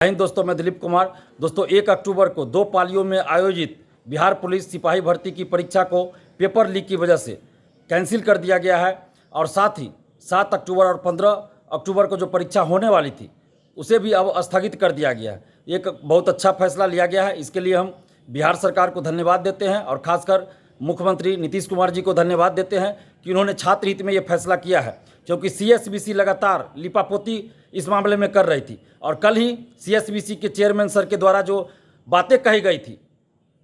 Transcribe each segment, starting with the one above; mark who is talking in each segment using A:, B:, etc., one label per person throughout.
A: हिंद दोस्तों, मैं दिलीप कुमार। दोस्तों, 1 अक्टूबर को 2 पालियों में आयोजित बिहार पुलिस सिपाही भर्ती की परीक्षा को पेपर लीक की वजह से कैंसिल कर दिया गया है और साथ ही 7 अक्टूबर और 15 अक्टूबर को जो परीक्षा होने वाली थी उसे भी अब स्थगित कर दिया गया है। एक बहुत अच्छा फैसला लिया गया है, इसके लिए हम बिहार सरकार को धन्यवाद देते हैं और खासकर मुख्यमंत्री नीतीश कुमार जी को धन्यवाद देते हैं कि उन्होंने छात्र हित में ये फैसला किया है, क्योंकि सीएसबीसी लगातार लिपापोती इस मामले में कर रही थी और कल ही सीएसबीसी के चेयरमैन सर के द्वारा जो बातें कही गई थी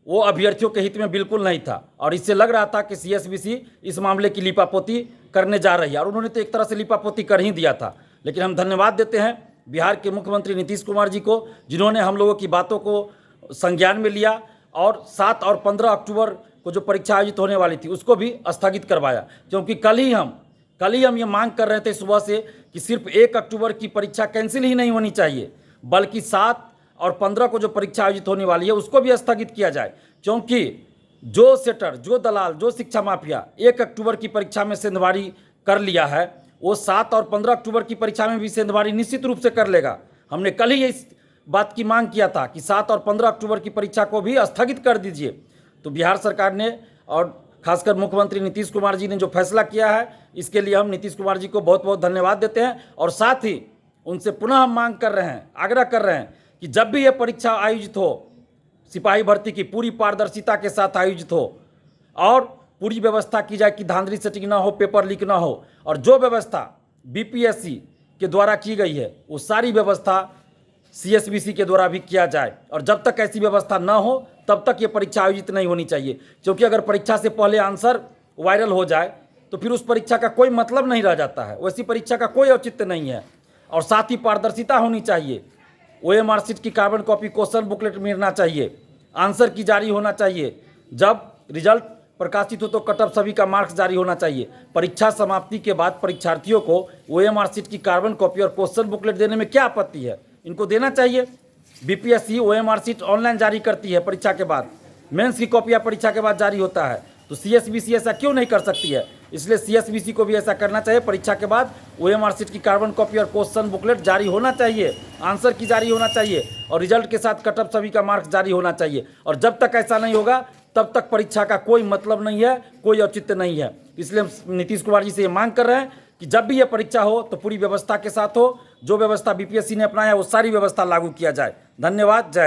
A: वो अभ्यर्थियों के हित में बिल्कुल नहीं था और इससे लग रहा था कि सीएसबीसी इस मामले की लिपापोती करने जा रही है और उन्होंने तो एक तरह से लिपापोती कर ही दिया था। लेकिन हम धन्यवाद देते हैं बिहार के मुख्यमंत्री नीतीश कुमार जी को, जिन्होंने हम लोगों की बातों को संज्ञान में लिया और 7 और 15 अक्टूबर को जो परीक्षा आयोजित होने वाली थी उसको भी स्थगित करवाया, क्योंकि कल ही हम ये मांग कर रहे थे सुबह से कि सिर्फ 1 अक्टूबर की परीक्षा कैंसिल ही नहीं होनी चाहिए, बल्कि 7 और 15 को जो परीक्षा आयोजित होने वाली है उसको भी स्थगित किया जाए, क्योंकि जो सेटर, जो दलाल, जो शिक्षा माफिया 1 अक्टूबर की परीक्षा में सेंधमारी कर लिया है वो 7 और 15 अक्टूबर की परीक्षा में भी सेंधमारी निश्चित रूप से कर लेगा। हमने कल ही इस बात की मांग किया था कि 7 और 15 अक्टूबर की परीक्षा को भी स्थगित कर दीजिए। तो बिहार सरकार ने और खासकर मुख्यमंत्री नीतीश कुमार जी ने जो फैसला किया है इसके लिए हम नीतीश कुमार जी को बहुत बहुत धन्यवाद देते हैं और साथ ही उनसे पुनः हम मांग कर रहे हैं, आग्रह कर रहे हैं कि जब भी ये परीक्षा आयोजित हो सिपाही भर्ती की पूरी पारदर्शिता के साथ आयोजित हो और पूरी व्यवस्था की जाए कि धांधली सेटिंग ना हो, पेपर लीक ना हो और जो व्यवस्था बीपीएससी के द्वारा की गई है वो सारी व्यवस्था सीएसबीसी के द्वारा भी किया जाए और जब तक ऐसी व्यवस्था ना हो तब तक ये परीक्षा आयोजित नहीं होनी चाहिए, क्योंकि अगर परीक्षा से पहले आंसर वायरल हो जाए तो फिर उस परीक्षा का कोई मतलब नहीं रह जाता है, वैसी परीक्षा का कोई औचित्य नहीं है। और साथ ही पारदर्शिता होनी चाहिए, ओएमआर शीट की कार्बन कॉपी, क्वेश्चन बुकलेट मिलना चाहिए, आंसर की जारी होना चाहिए, जब रिजल्ट प्रकाशित हो तो कटअप सभी का मार्क्स जारी होना चाहिए। परीक्षा समाप्ति के बाद परीक्षार्थियों को ओएमआर शीट की कार्बन कॉपी और क्वेश्चन बुकलेट देने में क्या आपत्ति है, इनको देना चाहिए। बीपीएससी ओएमआर शीट ऑनलाइन जारी करती है परीक्षा के बाद, मेंस की कॉपियाँ परीक्षा के बाद जारी होता है, तो सीएसबीसी ऐसा क्यों नहीं कर सकती है? इसलिए सीएसबीसी को भी ऐसा करना चाहिए। परीक्षा के बाद ओएमआर शीट की कार्बन कॉपी और क्वेश्चन बुकलेट जारी होना चाहिए, आंसर की जारी होना चाहिए और रिजल्ट के साथ कटअप सभी का मार्क्स जारी होना चाहिए। और जब तक ऐसा नहीं होगा तब तक परीक्षा का कोई मतलब नहीं है, कोई औचित्य नहीं है। इसलिए हम नीतीश कुमार जी से ये मांग कर रहे हैं कि जब भी ये परीक्षा हो तो पूरी व्यवस्था के साथ हो, जो व्यवस्था बीपीएससी ने अपनाया है वो सारी व्यवस्था लागू किया जाए। धन्यवाद। जय